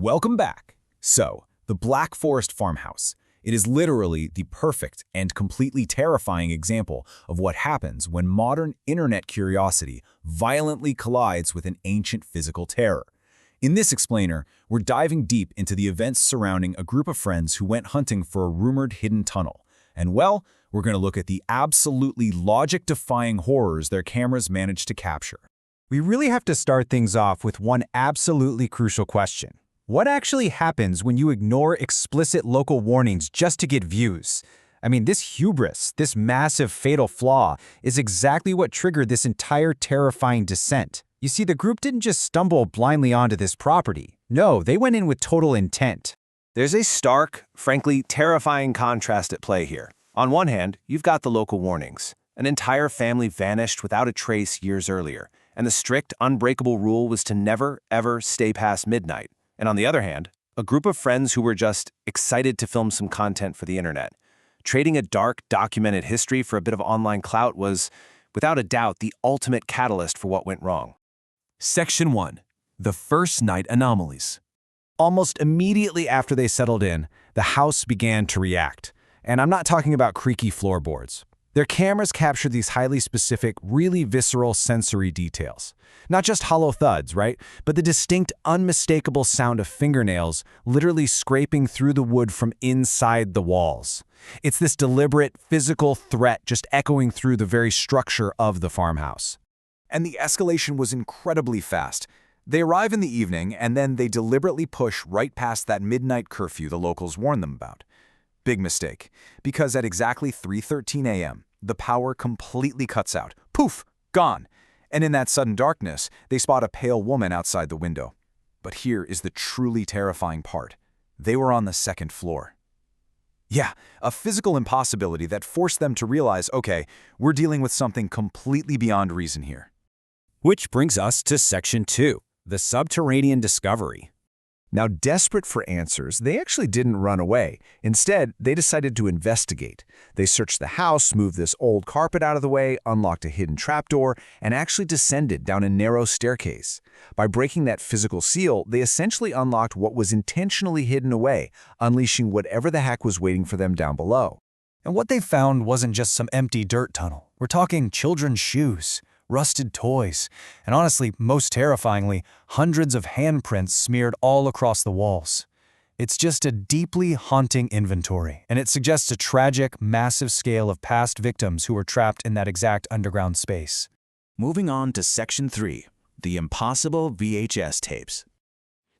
Welcome back. So, the Black Forest farmhouse. It is literally the perfect and completely terrifying example of what happens when modern internet curiosity violently collides with an ancient physical terror. In this explainer, we're diving deep into the events surrounding a group of friends who went hunting for a rumored hidden tunnel. And well, we're going to look at the absolutely logic-defying horrors their cameras managed to capture. We really have to start things off with one absolutely crucial question. What actually happens when you ignore explicit local warnings just to get views? I mean, this hubris, this massive fatal flaw, is exactly what triggered this entire terrifying descent. You see, the group didn't just stumble blindly onto this property. No, they went in with total intent. There's a stark, frankly terrifying contrast at play here. On one hand, you've got the local warnings. An entire family vanished without a trace years earlier, and the strict, unbreakable rule was to never, ever stay past midnight. And on the other hand, a group of friends who were just excited to film some content for the internet. Trading a dark, documented history for a bit of online clout was, without a doubt, the ultimate catalyst for what went wrong. Section 1. The First Night Anomalies. Almost immediately after they settled in, the house began to react. And I'm not talking about creaky floorboards. Their cameras captured these highly specific, really visceral sensory details. Not just hollow thuds, right? But the distinct, unmistakable sound of fingernails literally scraping through the wood from inside the walls. It's this deliberate, physical threat just echoing through the very structure of the farmhouse. And the escalation was incredibly fast. They arrive in the evening, and then they deliberately push right past that midnight curfew the locals warned them about. Big mistake, because at exactly 3:13 a.m., the power completely cuts out. Poof! Gone! And in that sudden darkness, they spot a pale woman outside the window. But here is the truly terrifying part. They were on the second floor. Yeah, a physical impossibility that forced them to realize, okay, we're dealing with something completely beyond reason here. Which brings us to Section 2, the subterranean discovery. Now, desperate for answers, they actually didn't run away. Instead, they decided to investigate. They searched the house, moved this old carpet out of the way, unlocked a hidden trapdoor, and actually descended down a narrow staircase. By breaking that physical seal, they essentially unlocked what was intentionally hidden away, unleashing whatever the heck was waiting for them down below. And what they found wasn't just some empty dirt tunnel. We're talking children's shoes, rusted toys, and honestly, most terrifyingly, hundreds of handprints smeared all across the walls. It's just a deeply haunting inventory, and it suggests a tragic, massive scale of past victims who were trapped in that exact underground space. Moving on to Section 3, the impossible VHS tapes.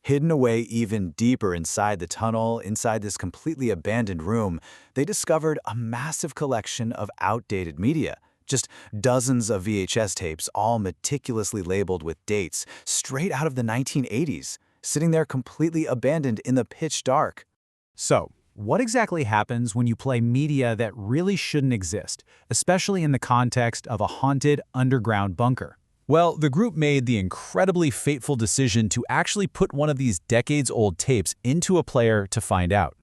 Hidden away even deeper inside the tunnel, inside this completely abandoned room, they discovered a massive collection of outdated media. Just dozens of VHS tapes, all meticulously labeled with dates, straight out of the 1980s, sitting there completely abandoned in the pitch dark. So, what exactly happens when you play media that really shouldn't exist, especially in the context of a haunted underground bunker? Well, the group made the incredibly fateful decision to actually put one of these decades-old tapes into a player to find out.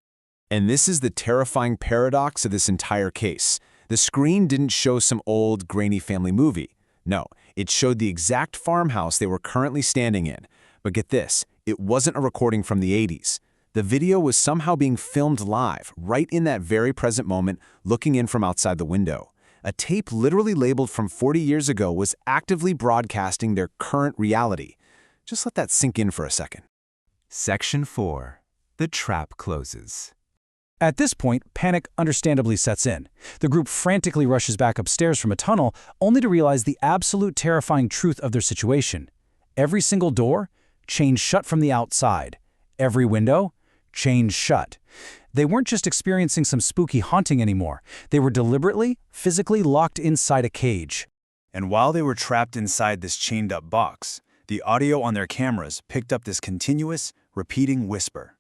And this is the terrifying paradox of this entire case. The screen didn't show some old, grainy family movie. No, it showed the exact farmhouse they were currently standing in. But get this, it wasn't a recording from the 80s. The video was somehow being filmed live, right in that very present moment, looking in from outside the window. A tape literally labeled from 40 years ago was actively broadcasting their current reality. Just let that sink in for a second. Section 4. The trap closes. At this point, panic understandably sets in. The group frantically rushes back upstairs from a tunnel, only to realize the absolute terrifying truth of their situation. Every single door, chained shut from the outside. Every window, chained shut. They weren't just experiencing some spooky haunting anymore. They were deliberately, physically locked inside a cage. And while they were trapped inside this chained-up box, the audio on their cameras picked up this continuous, repeating whisper.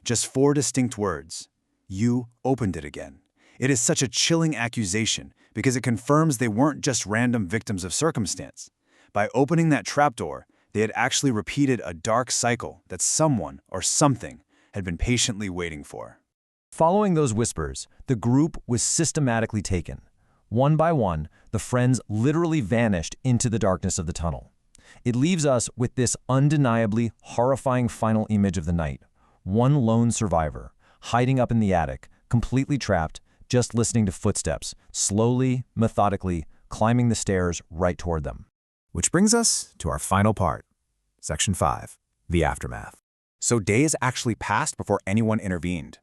Just 4 distinct words. You opened it again. It is such a chilling accusation because it confirms they weren't just random victims of circumstance. By opening that trapdoor, they had actually repeated a dark cycle that someone or something had been patiently waiting for. Following those whispers, the group was systematically taken. One by one, the friends literally vanished into the darkness of the tunnel. It leaves us with this undeniably horrifying final image of the night. One lone survivor, hiding up in the attic, completely trapped, just listening to footsteps, slowly, methodically, climbing the stairs right toward them. Which brings us to our final part, Section 5, the aftermath. So days actually passed before anyone intervened.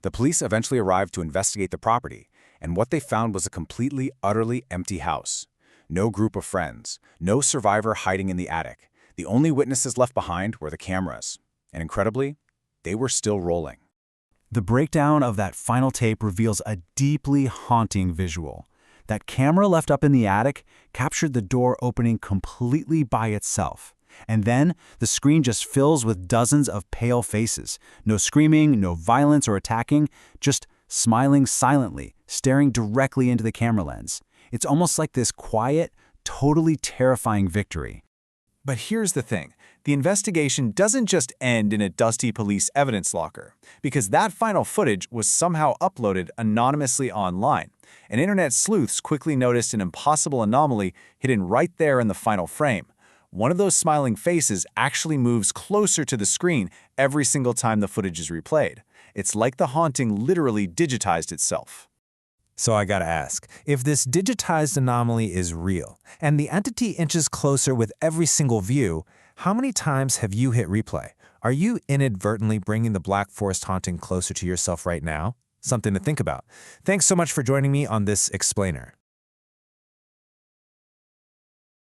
The police eventually arrived to investigate the property, and what they found was a completely, utterly empty house. No group of friends, no survivor hiding in the attic. The only witnesses left behind were the cameras. And incredibly, they were still rolling. The breakdown of that final tape reveals a deeply haunting visual. That camera left up in the attic captured the door opening completely by itself. And then the screen just fills with dozens of pale faces. No screaming, no violence or attacking, just smiling silently, staring directly into the camera lens. It's almost like this quiet, totally terrifying victory. But here's the thing. The investigation doesn't just end in a dusty police evidence locker, because that final footage was somehow uploaded anonymously online, and internet sleuths quickly noticed an impossible anomaly hidden right there in the final frame. One of those smiling faces actually moves closer to the screen every single time the footage is replayed. It's like the haunting literally digitized itself. So I gotta ask, if this digitized anomaly is real, and the entity inches closer with every single view, how many times have you hit replay? Are you inadvertently bringing the Black Forest haunting closer to yourself right now? Something to think about. Thanks so much for joining me on this explainer.